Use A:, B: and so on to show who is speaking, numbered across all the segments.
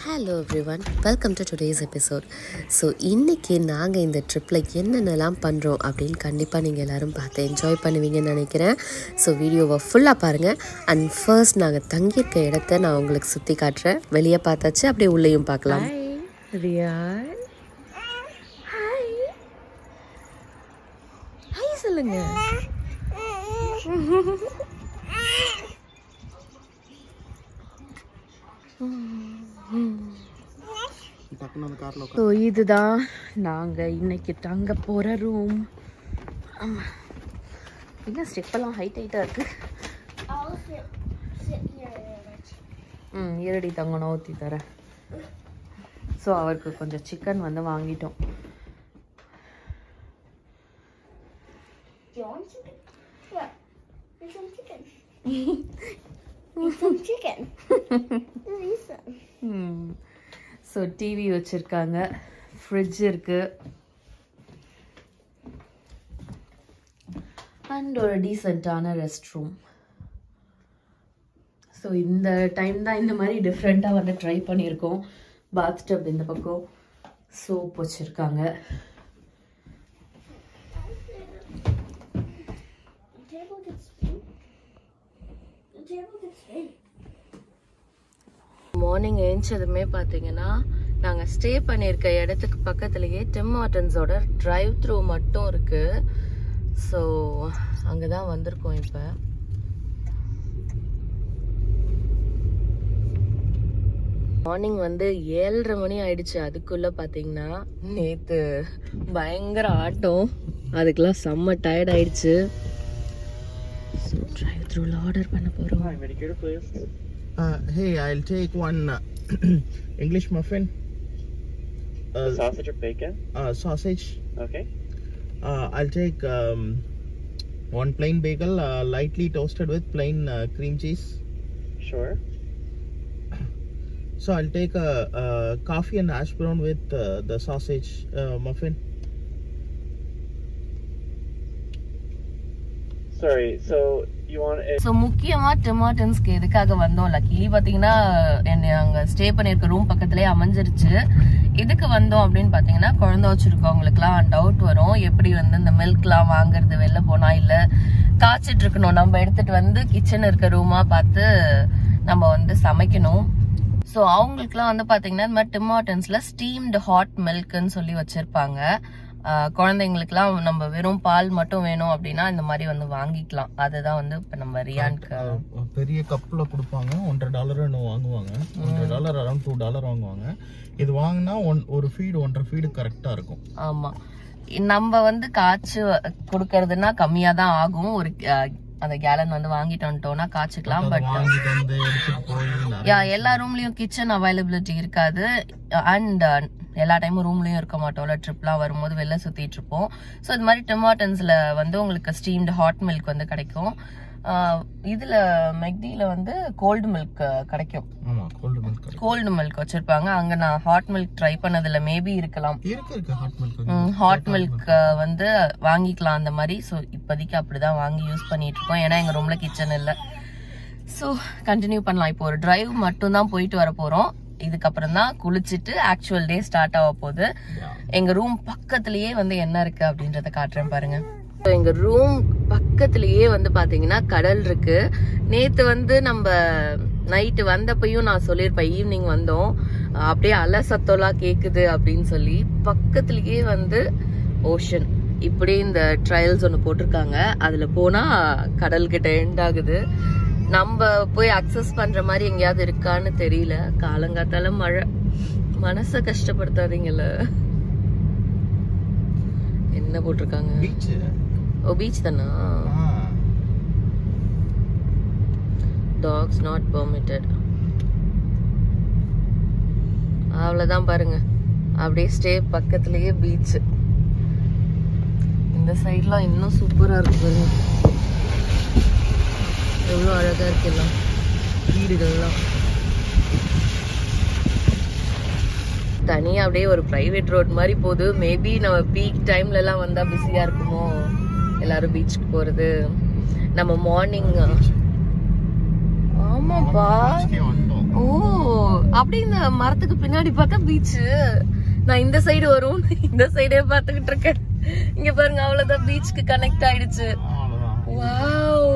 A: Hello everyone, welcome to today's episode. So இன்றைக்கி நாங்கள் இந்த ட்ரிப்பில் என்னென்னலாம் பண்ணுறோம் அப்படின்னு கண்டிப்பாக நீங்கள் எல்லோரும் பார்த்து என்ஜாய் பண்ணுவீங்கன்னு நினைக்கிறேன். ஸோ வீடியோவை ஃபுல்லாக பாருங்கள். அண்ட் ஃபர்ஸ்ட் நாங்கள் தங்கியிருக்க இடத்த நான் உங்களுக்கு சுற்றி காட்டுறேன். வெளியே பார்த்தாச்சு, அப்படியே உள்ளேயும் பார்க்கலாம். ரியால், ஹாய் ஹாய் சொல்லுங்க. ஸோ இதுதான் நாங்கள் இன்னைக்கு தங்க போகிற ரூம். என்ன ஸ்டெப்பெல்லாம் ஹைட்டாக இருக்குது. இருடி தங்கணும், ஊற்றி தரேன். ஸோ அவருக்கு கொஞ்சம் சிக்கன் வந்து வாங்கிட்டோம். ஸோ டிவி வச்சுருக்காங்க, ஃப்ரிட்ஜ் இருக்குது, அண்ட் ஒரு டீசெண்டான ரெஸ்ட் ரூம். ஸோ இந்த டைம் தான் இந்த மாதிரி டிஃப்ரெண்ட்டாக வந்து ட்ரை பண்ணியிருக்கோம். பாத் டப் இந்த பக்கம், சோப் வச்சுருக்காங்க. மார்னிங் எழுந்ததுமே பார்த்தீங்கன்னா நாங்கள் ஸ்டே பண்ணியிருக்க இடத்துக்கு பக்கத்துலேயே டிம் ஹார்ட்டன்ஸோட டிரைவ் த்ரூ மட்டும் இருக்குது. ஸோ அங்கே தான் வந்திருக்கோம். இப்போ மார்னிங் வந்து 7:30 மணி ஆயிடுச்சு. அதுக்குள்ளே பார்த்தீங்கன்னா நேற்று பயங்கர ஆட்டம், அதுக்கெல்லாம் செம்ம டயர்ட் ஆயிடுச்சு. ஸோ டிரைவ் த்ரூவில் ஆர்டர் பண்ண போகிறோம்.
B: Hey, I'll take one English muffin.
C: Sausage or bacon?
B: Sausage.
C: Okay.
B: I'll take one plain bagel, lightly toasted with plain cream cheese.
C: Sure.
B: So I'll take a coffee and hash brown with the sausage muffin.
C: Sorry, so you want a...
A: so முக்கியமாக dim ஹார்ட்டன்ஸ்க்கு எதுக்காக வந்தோம், luckily பார்த்தீங்கன்னா என்னை அங்கே stay பண்ணியிருக்க room பக்கத்துலேயே அமைஞ்சிருச்சு. இதுக்கு வந்தோம் அப்படின்னு பார்த்தீங்கன்னா குழந்தை வச்சுருக்கவங்களுக்குலாம் டவுட் வரும், எப்படி வந்து இந்த மில்க்லாம் வாங்குறது வெளில போனால், இல்லை காய்ச்சிட்டு இருக்கணும், நம்ம எடுத்துகிட்டு வந்து கிச்சன் இருக்க ரூமாக பார்த்து நம்ம வந்து சமைக்கணும். ஸோ அவங்களுக்குலாம் வந்து பார்த்தீங்கன்னா இந்த மாதிரி டிம் ஹார்ட்டன்ஸில் ஸ்டீம்டு ஹாட் மில்க்குன்னு சொல்லி வச்சுருப்பாங்க. குழந்தைங்களுக்குலாம் நம்ம வெறும் பால் மட்டும் வேணும் அப்படின்னா இந்த மாதிரி வந்து வாங்கிக்கலாம். அதுதான் வந்து இப்போ நம்ம ரியானுக்கு
B: பெரிய கப்பில் கொடுப்பாங்க. $1.50 வாங்குவாங்க. $1 அரௌண்ட் $2 வாங்குவாங்க. இது வாங்கினா ஒரு ஃபீடு 1.5 ஃபீடு கரெக்டாக இருக்கும்.
A: ஆமாம், நம்ம வந்து காய்ச்சி கொடுக்கறதுனா கம்மியாக தான் ஆகும். ஒரு அந்த கேலன் வந்து வாங்கிட்டு வந்துட்டோம்னா காய்ச்சிக்கலாம். பட் எல்லா ரூம்லயும் கிச்சன் அவைலபிலிட்டி இருக்காது. அண்ட் எல்லா டைமும் ரூம்லயும் இருக்க மாட்டோம்ல, ட்ரிப்லாம் வரும்போது வெளில சுத்திட்டு இருப்போம். ஸோ இது மாதிரி டிம் ஹார்ட்டன்ஸ்ல வந்து உங்களுக்கு ஸ்டீம்டு ஹாட் மில்க் வந்து கிடைக்கும். இதுல மெக்டில வந்து கோல்டு மில்க் கிடைக்கும். கோல்டு மில்க் வச்சிருப்பாங்க. அங்க நான் ஹாட் மில்க் ட்ரை பண்ணதுல மேபி இருக்கலாம். ஹாட் மில்க் வந்து வாங்கிக்கலாம் அந்த மாதிரி. ஸோ இப்போதைக்கு அப்படிதான் வாங்கி யூஸ் பண்ணிட்டு இருக்கோம், ஏன்னா எங்க ரூம்ல கிச்சன் இல்லை. ஸோ கண்டினியூ பண்ணலாம். இப்போ ஒரு டிரைவ் மட்டும் தான் போயிட்டு வர போறோம். இதுக்கப்புறம் தான் குளிச்சுட்டு ஆக்சுவல் டே ஸ்டார்ட் ஆக போகுது. எங்க ரூம் பக்கத்துலயே வந்து என்ன இருக்கு அப்படின்றத காட்டுறேன் பாருங்க. எங்க ரூம் பக்கத்துலயே வந்து பாத்தீங்கன்னா கடல் இருக்கு. நேத்து வந்து நம்ம நைட்டு வந்தப்பையும் நான் சொல்லியிருப்பேன், ஈவினிங் வந்தோம், அப்படியே அலை சத்தம்லாம் கேக்குது அப்படின்னு சொல்லி. பக்கத்துலயே வந்து ஓஷன். இப்படி இந்த ட்ரையல்ஸ் ஒன்று போட்டிருக்காங்க, அதுல போனா கடல் கிட்ட எண்ட் ஆகுது. நம்ம போய் அக்சஸ் பண்ற மாதிரி எங்கேயாவது இருக்கான்னு தெரியல. காலங்காத்தால மழை, மனச கஷ்டப்படுத்தாதீங்கல்ல. என்ன போட்டிருக்காங்க? ஓ, பீச் தானா? Dogs not permitted. அவ்வளவுதான் பாருங்க, அப்படியே ஸ்டே பக்கத்துலயே பீச். இந்த சைட்லாம் இன்னும் சூப்பரா இருக்கு பாருங்க, எவ்வளோ அழகா இருக்கு எல்லாம் வீடுகள்லாம். தனியா அப்படியே ஒரு பிரைவேட் ரோட் மாதிரி போகுது. மேபி நம்ம பீக் டைம்ல எல்லாம் வந்தா பிஸியா இருக்குமோ, எல்லாரும் பீச்சுக்கு போறது. நம்ம மார்னிங் பீச்சுப்பா. ஓ, அப்படி இந்த மரத்துக்கு பின்னாடி பார்த்தா பீச். நான் இந்த சைடு வரும், இந்த சைடே பாத்துக்கிட்டு இருக்கேன். இங்க பாருங்க, அவ்வளவுதான், பீச்சுக்கு கனெக்ட் ஆயிடுச்சு. வாவ்,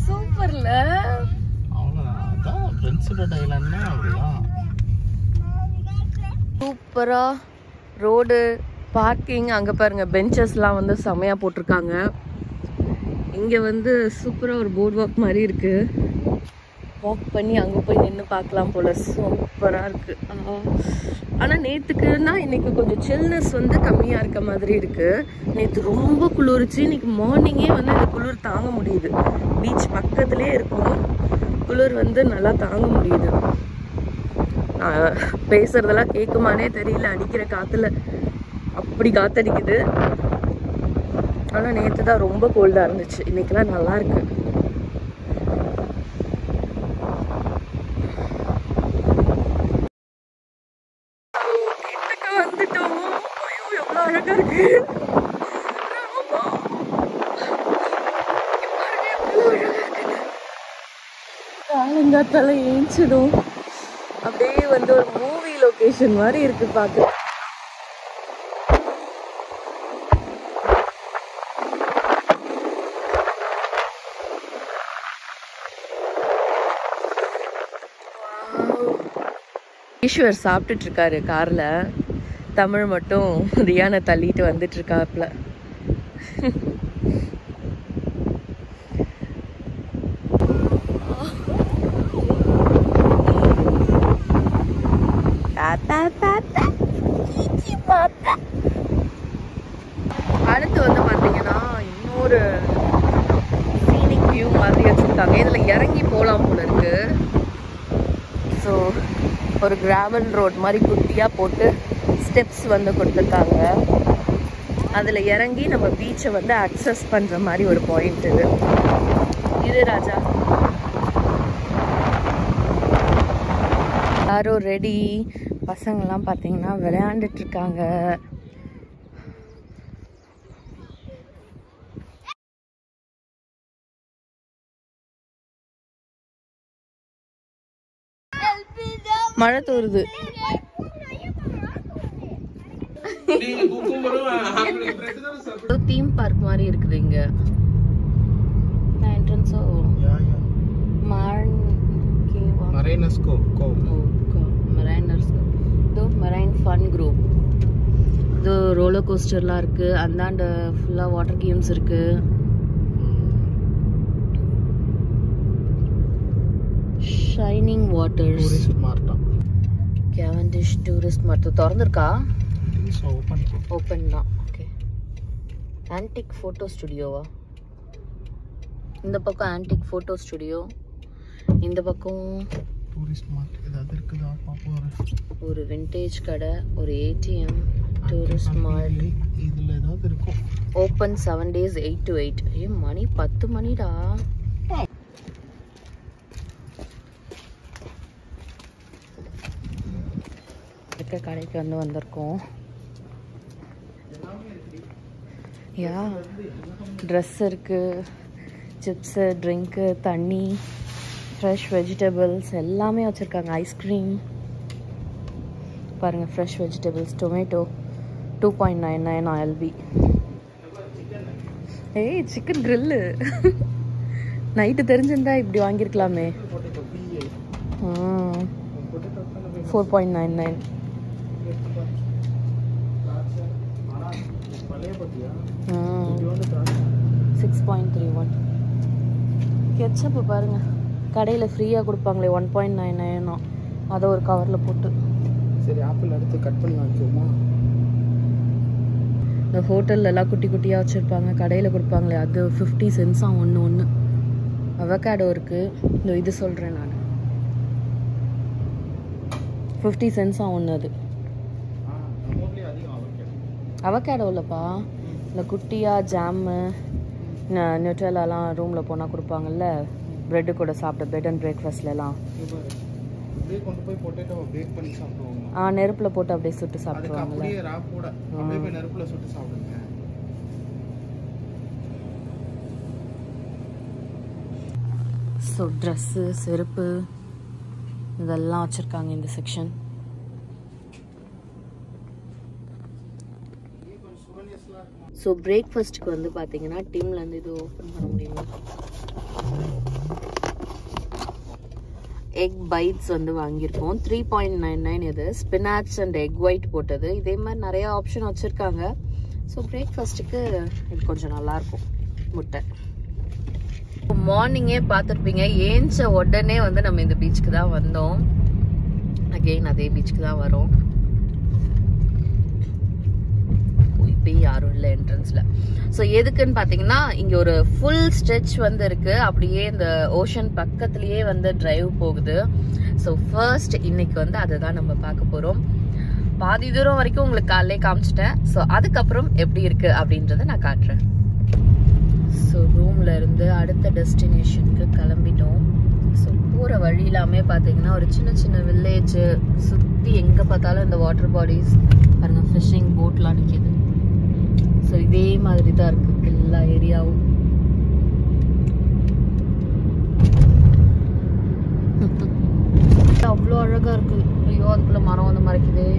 A: சூப்பர்ல. சூப்பரா ரோடு, பார்க்கிங், அங்க பாருங்க பெஞ்சஸ்லாம் வந்து செமையா போட்டிருக்காங்க. இங்க வந்து சூப்பரா ஒரு போர்ட் வாக் மாதிரி இருக்கு. வாக் பண்ணி அங்க போய் நின்று பார்க்கலாம் போல. சூப்பரா இருக்கு. ஆனா நேத்துக்குன்னா இன்னைக்கு கொஞ்சம் சில்னஸ் வந்து கம்மியா இருக்க மாதிரி இருக்கு. நேத்து ரொம்ப குளிர்ச்சி. இன்னைக்கு மார்னிங்கே வந்து இந்த குளிர் தாங்க முடியுது. பீச் பக்கத்துலயே இருக்கும், குளிர் வந்து நல்லா தாங்க முடியுது. பேசுறதெல்லாம் கேட்குமானே தெரியல, அடிக்கிற காத்துல அப்படி காத்தடிக்குது. ஆனா நேத்து தான் ரொம்ப கோல்டா இருந்துச்சு. இன்னைக்கெல்லாம் நல்லா இருக்கு. வந்துட்டோம். எவ்வளவு அழகா இருக்கு. காலங்காத்தால ஏஞ்சிடும். அப்படியே வந்து ஒரு மூவி லொகேஷன் மாதிரி இருக்கு பாக்க. ஈஸ்வர் சாப்பிட்டுட்டு இருக்காரு கார்ல. தமிழ் மட்டும் ரியானை தள்ளிட்டு வந்துட்டு இருக்காப்ல. அடுத்து வந்து பாத்தீங்கன்னா இன்னொரு சீனிக் வியூ மாதிரி வச்சிருக்காங்க. இதுல இறங்கி போலாம் போல இருக்கு. ஸோ ஒரு கிராவல் ரோட் மாதிரி குட்டியாக போட்டு ஸ்டெப்ஸ் வந்து கொடுத்துருக்காங்க. அதில் இறங்கி நம்ம பீச்சை வந்து அக்சஸ் பண்ணுற மாதிரி ஒரு பாயிண்ட் இது. இது ராஜா எல்லாரும் ரெடி. பசங்கள்லாம் பார்த்தீங்கன்னா விளையாண்டுட்டு இருக்காங்க. மழை தூருது. தீம் பார்க் மாதிரி இருக்குது இங்க. என்ட்ரன்ஸோ மெரைன் ஃபன் குரூப். இது ரோலர் கோஸ்டர்லாம் இருக்கு. அந்தாண்ட ஃபுல்லா வாட்டர் கேம்ஸ் இருக்கு. Shining waters. Cavendish tourist mart திறந்துருக்கா? ஓப்பன் தான். ஓகே. ஆன்டிக் ஃபோட்டோ ஸ்டுடியோவா? இந்த பக்கம் ஆன்டிக் ஃபோட்டோ ஸ்டுடியோ, இந்த பக்கம்
B: டூரிஸ்ட் மார்ட் ஏதாவது இருக்குதா பாப்போம்.
A: ஒரு விண்டேஜ் கடை, ஒரு ஏடிஎம், டூரிஸ்ட் மார்ட்.
B: இதுல ஏதாவது இருக்கும்.
A: Open 7 days 8 to 8. ஏ மணி 10 மணிடா. இருக்க கடைக்கு வந்து வந்திருக்கோம். யா, ட்ரெஸ் இருக்கு, சிப்ஸு, ட்ரிங்க்கு, தண்ணி, ஃப்ரெஷ் வெஜிடபிள்ஸ் எல்லாமே வச்சுருக்காங்க. ஐஸ்கிரீம் பாருங்கள், ஃப்ரெஷ் வெஜிடபிள்ஸ், டொமேட்டோ 2.99 ILB. ஏய், சிக்கன் கிரில்லு நைட்டு தெரிஞ்சிருந்தா இப்படி வாங்கியிருக்கலாமே. 4.99. 6.31. கெச்சப்பு பாருங்க, கடையில் ஃப்ரீயாக கொடுப்பாங்களே 1.99. அதை ஒரு கவரில் போட்டு.
B: சரி, ஆப்பிள் எடுத்து கட் பண்ணி வாங்கிக்குவோமா?
A: இந்த ஹோட்டல்லலாம் குட்டி குட்டியாக வச்சுருப்பாங்க, கடையில் கொடுப்பாங்களே அது 50 cents ஒன்று. அவகாடோ இருக்குது. இந்த இது சொல்கிறேன் நான், 50 cents ஒன்று. அது அவகாடோ இல்லைப்பா, இந்த குட்டியாக ஜாமு, நியூட்ரலாலாம் ரூமில் போனால் கொடுப்பாங்கல்ல, ப்ரெட்டு கூட சாப்பிட, பெட் அண்ட் பிரேக்ஃபாஸ்ட்லாம்.
B: கொண்டு போய் பொட்டேட்டோ பேக் பண்ணி சாப்பிடுவாங்க.
A: நெருப்பில் போட்டு அப்படியே சுட்டு சாப்பிடுவாங்கல்ல.
B: அப்படியே ரா கூட அப்படியே போய் நெருப்புல சுட்டு சாப்பிடுங்க.
A: ஸோ ட்ரெஸ்ஸு, செருப்பு இதெல்லாம் வச்சுருக்காங்க இந்த செக்ஷன். ஸோ பிரேக்ஃபாஸ்ட்டுக்கு வந்து பார்த்தீங்கன்னா டிம்லேருந்து இது ஓப்பன் பண்ண முடியுமா, எக் பைட்ஸ் வந்து வாங்கியிருக்கோம். 3.99 இது. ஸ்பினாச் அண்ட் எக் ஒயிட் போட்டது. இதே மாதிரி நிறைய ஆப்ஷன் வச்சுருக்காங்க. ஸோ பிரேக்ஃபாஸ்ட்டுக்கு இது கொஞ்சம் நல்லாயிருக்கும். முட்டை மார்னிங்கே பார்த்துருப்பீங்க. ஏஞ்ச உடனே வந்து நம்ம இந்த பீச்சுக்கு தான் வந்தோம். அகெயின் அதே பீச்சுக்கு தான் வரோம். இப்போயும் யாரும் இல்லை என்ட்ரன்ஸில். ஸோ எதுக்குன்னு பார்த்தீங்கன்னா இங்கே ஒரு ஃபுல் ஸ்ட்ரெச் வந்து இருக்குது. அப்படியே இந்த ஓஷன் பக்கத்துலேயே வந்து டிரைவ் போகுது. ஸோ ஃபர்ஸ்ட் இன்னைக்கு வந்து அதை தான் நம்ம பார்க்க போகிறோம். பாதி தூரம் வரைக்கும் உங்களுக்கு காலையிலே காமிச்சிட்டேன். ஸோ அதுக்கப்புறம் எப்படி இருக்குது அப்படின்றத நான் காட்டுறேன். ஸோ ரூமில் இருந்து அடுத்த டெஸ்டினேஷனுக்கு கிளம்பிட்டோம். ஸோ போகிற வழி எல்லாமே பார்த்தீங்கன்னா ஒரு சின்ன சின்ன வில்லேஜு, சுற்றி எங்கே பார்த்தாலும் இந்த வாட்டர் பாடிஸ் பாருங்கள், ஃபிஷிங் போட்லாம் நிற்கிது. ஸோ இதே மாதிரி தான் இருக்குது எல்லா ஏரியாவும். அவ்வளோ அழகாக இருக்குது. ஐயோ அதுக்குள்ள மரம் வந்து மறைக்குதே.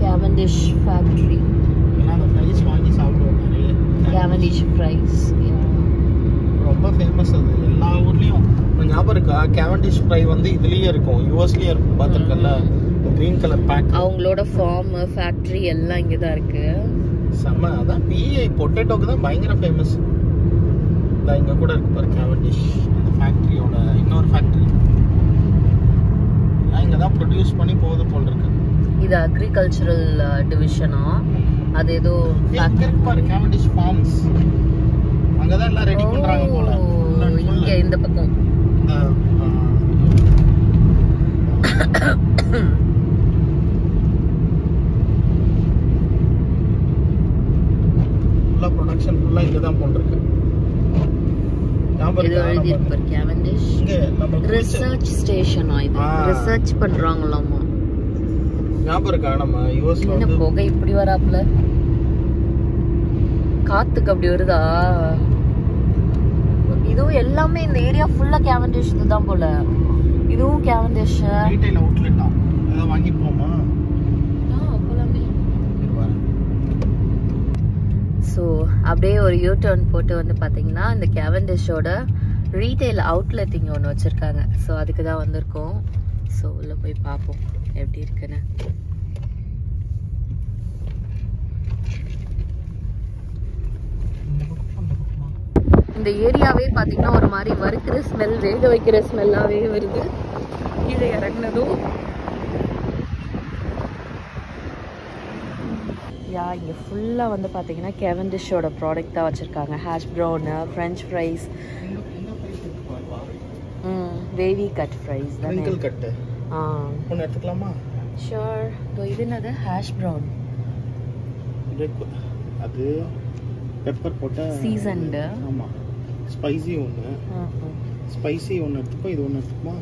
A: Cavendish factory. கேவண்டிஷ் ஃப்ரைஸ்
B: ரொம்ப ஃபேமஸ் அது எல்லா ஊர்லயும். ஞாபகம் இருக்கா? கேவண்டிஷ் ஃப்ரை வந்து இதுலயே இருக்கும், யூஎஸ்லயே இருக்கும். பார்த்துருக்கல கிரீன் கலர் பேக்.
A: அவங்களோட ஃபார்ம், ஃபேக்ட்ரி எல்லாம் இங்கே தான் இருக்கு.
B: செம்ம. அதான் பிஐ பொட்டேட்டோக்கு தான் பயங்கர ஃபேமஸ். இங்க கூட இருக்கு பாரு கேவண்டிஷ், அந்த ஃபேக்டரியோட இன்னொரு ஃபேக்டரி. இங்க தான் ப்ரொடியூஸ் பண்ணி போகுது போல இருக்கு.
A: இது அக்ரிகல்ச்சரல் டிவிஷனா? அது ஏதோ
B: பாரு கேவண்டிஷ் ஃபார்ம்ஸ். அங்கதான் எல்லாம் ரெடி பண்றாங்க போல.
A: இங்க இந்த பக்கம்
B: ஃபுல்லா ப்ரொடக்ஷன் ஃபுல்லா இங்க தான் போல இருக்கு.
A: இது எழுதி இருக்கு பாரு கேவண்டிஷ் ரிசர்ச் ஸ்டேஷனா? இது ரிசர்ச் பண்றாங்களாமா.
B: ஞாபகம் இருக்கா? நம்ம யூஎஸ்ல வந்து
A: புகை இப்படி வராப்ல, காத்துக்கு அப்படி வருதா? இதுவும் எல்லாமே இந்த ஏரியா ஃபுல்லா கேவண்டிஷ் தான் போல. இதுவும் கேவண்டிஷ்
B: ரீட்டைல் அவுட்லெட்டா? அத வாங்கி போமா?
A: போலாமே. ஸோ அப்படியே ஒரு யூ டர்ன் போட்டு வந்து பார்த்தீங்கன்னா இந்த கேவண்டிஷோட ரீட்டைல் அவுட்லெட் இங்கே ஒன்று வச்சுருக்காங்க. ஸோ அதுக்கு தான் வந்திருக்கோம். ஸோ உள்ளே போய் பார்ப்போம் எப்படி இருக்குன்னு. இந்த ஏரியாவே பார்த்தீங்கன்னா ஒரு மாதிரி வறுக்கிற ஸ்மெல், வேக வைக்கிற ஸ்மெல்லாகவே வருது. கீழே இறங்கினதும் இங்கே ஃபுல்லாக வந்து பார்த்தீங்கன்னா கேவண்டிஷோட ப்ராடக்ட் தான் வச்சுருக்காங்க. Hash brown, french fries, wavy cut fries தானே.
B: கட் ஒன்று எடுத்துக்கலாமா?
A: ஷூர். இது என்னது? Hash brown.
B: அது பெப்பர் போட்ட
A: சீசன்டு.
B: ஆமாம். ஸ்பைசி ஒன்று, ஸ்பைசி ஒன்று எடுத்துப்போம். இது ஒன்று எடுத்துக்குமா?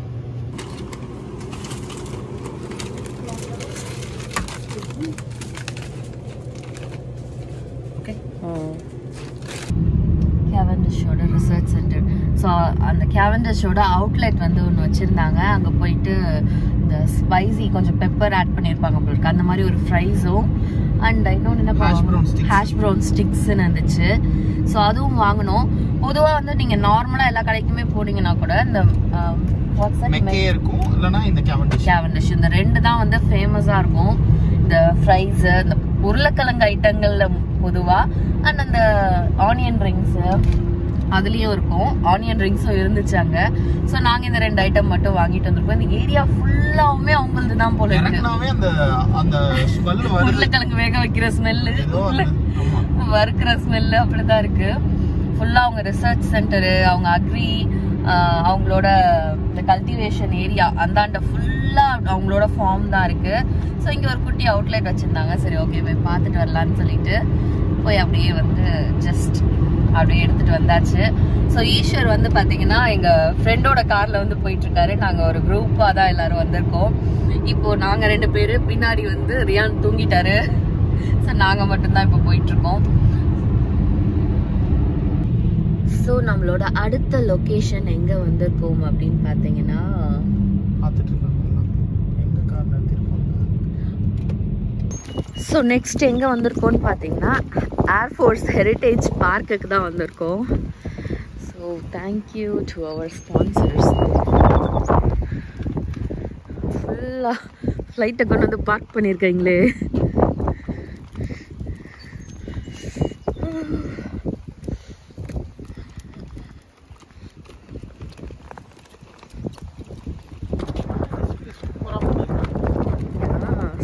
B: ஓகே.
A: கேவண்டிஷோட ரிசர்ச் சென்டர். ஸோ அந்த கேவண்டிஷோட அவுட்லெட் வந்து ஒன்று வச்சுருந்தாங்க. அங்கே போயிட்டு இந்த ஸ்பைசி கொஞ்சம் பெப்பர் ஆட் பண்ணியிருப்பாங்க போல, அந்த மாதிரி ஒரு ஃப்ரைஸும் அண்ட் இன்னொன்று என்ன ஹேஷ் ப்ரௌன் ஸ்டிக்ஸ்ன்னு இருந்துச்சு. ஸோ அதுவும் வாங்கினோம். பொதுவாக வந்து நீங்கள் நார்மலாக எல்லா கடைக்குமே போனீங்கன்னா கூட இந்த கேவண்டிஷ் இந்த ரெண்டு தான் வந்து ஃபேமஸாக இருக்கும். இந்த ஃப்ரைஸு, இந்த உருளைக்கிழங்கு ஐட்டங்களில் பொதுவாக, அண்ட் அந்த ஆனியன் ரிங்ஸு அதுலேயும் இருக்கும். ஆனியன் ரிங்ஸும் இருந்துச்சு அங்கே. ஸோ நாங்கள் இந்த ரெண்டு ஐட்டம் மட்டும் வாங்கிட்டு வந்திருக்கோம். இந்த ஏரியா ஃபுல்லாகவுமே அவங்களது தான் போல இருக்கு. உருளைக்கிழங்கு வேக வைக்கிற ஸ்மெல்லு, வறுக்கிற ஸ்மெல்லு அப்படிதான் இருக்கு. ஃபுல்லாக அவங்க ரிசர்ச் சென்டரு, அவங்க அக்ரி, அவங்களோட இந்த கல்டிவேஷன் ஏரியா அந்தாண்ட ஃபுல்லாக அவங்களோட ஃபார்ம் தான் இருக்கு. ஸோ இங்கே ஒரு குட்டி அவுட்லெட் வச்சுருந்தாங்க. சரி ஓகே போய் பார்த்துட்டு வரலான்னு சொல்லிட்டு போய் அப்படியே வந்து ஜஸ்ட் அப்படியே எடுத்துட்டு வந்தாச்சு. ஸோ ஈஸ்வர் வந்து பாத்தீங்கன்னா எங்க ஃப்ரெண்டோட கார்ல வந்து போயிட்டு இருக்காரு. நாங்க ஒரு குரூப்பா தான் எல்லாரும் வந்திருக்கோம். இப்போ நாங்க 2 பேரு, பின்னாடி வந்து ரியான் தூங்கிட்டாரு. ஸோ நாங்க மட்டும்தான் இப்போ போயிட்டு இருக்கோம். ஸோ நம்மளோட அடுத்த லொகேஷன் எங்க வந்திருக்கோம் அப்படின்னு பாத்தீங்கன்னா
B: பார்த்துட்டு இருக்காங்க எங்க கார் நிறுத்திருப்பாங்க.
A: ஸோ நெக்ஸ்ட் எங்க வந்திருக்கோம்னு பாத்தீங்கன்னா ஏர்ஃபோர்ஸ் ஹெரிட்டேஜ் பார்க்குக்கு தான் வந்திருக்கோம். So thank you to our sponsors. ஃபுல்லா ஃப்ளைட்டை கொண்டு வந்து பார்க் பண்ணியிருக்கீங்களே.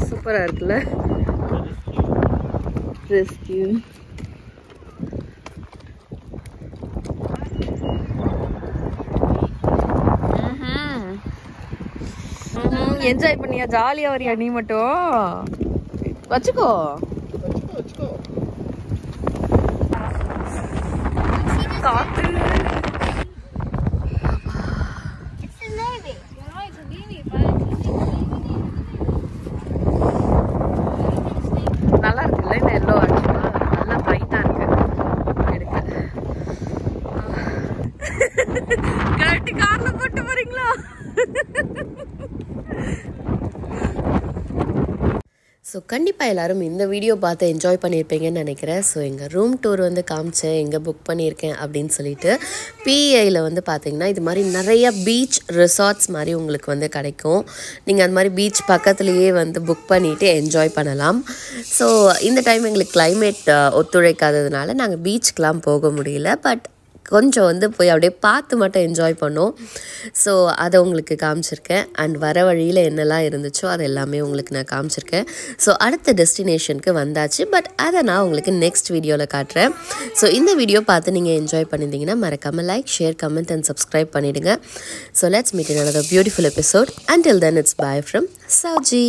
A: சூப்பரா இருக்குல்ல. ரெஸ்கியூ என்ஜாய் பண்ணியா? ஜாலியா வரியா நீ மட்டும்? வச்சுக்கோ காத்து. நல்லா இருக்குல்ல இந்த எல்லோ, ஆக்சுவலா நல்லா பிரைட்டா இருக்கு. எடுக்க கரெக்ட் கார்ல போட்டு போறீங்களா? ஸோ கண்டிப்பாக எல்லோரும் இந்த வீடியோ பார்த்து என்ஜாய் பண்ணியிருப்பீங்கன்னு நினைக்கிறேன். ஸோ எங்கள் ரூம் டூர் வந்து காமிச்சேன், எங்கே புக் பண்ணியிருக்கேன் அப்படின்னு சொல்லிட்டு. பிஐயில் வந்து பார்த்திங்கன்னா இது மாதிரி நிறைய பீச் ரிசார்ட்ஸ் மாதிரி உங்களுக்கு வந்து கிடைக்கும். நீங்கள் அந்த மாதிரி பீச் பக்கத்துலேயே வந்து புக் பண்ணிவிட்டு என்ஜாய் பண்ணலாம். ஸோ இந்த டைம் எங்களுக்கு கிளைமேட் ஒத்துழைக்காததுனால நாங்கள் பீச்சுக்கெலாம் போக முடியல. பட் கொஞ்சம் வந்து போய் அப்படியே பார்த்து மட்டும் என்ஜாய் பண்ணோம். ஸோ அதை உங்களுக்கு காமிச்சிருக்கேன். அண்ட் வர வழியில் என்னெல்லாம் இருந்துச்சோ அது எல்லாமே உங்களுக்கு நான் காமிச்சிருக்கேன். ஸோ அடுத்த டெஸ்டினேஷனுக்கு வந்தாச்சு. பட் அதை நான் உங்களுக்கு நெக்ஸ்ட் வீடியோவில் காட்டுறேன். ஸோ இந்த வீடியோ பார்த்து நீங்கள் என்ஜாய் பண்ணியிருந்தீங்கன்னா மறக்காமல் like, share, comment and subscribe பண்ணிவிடுங்க. So let's meet in another beautiful episode. Until then, it's bye from Sauji.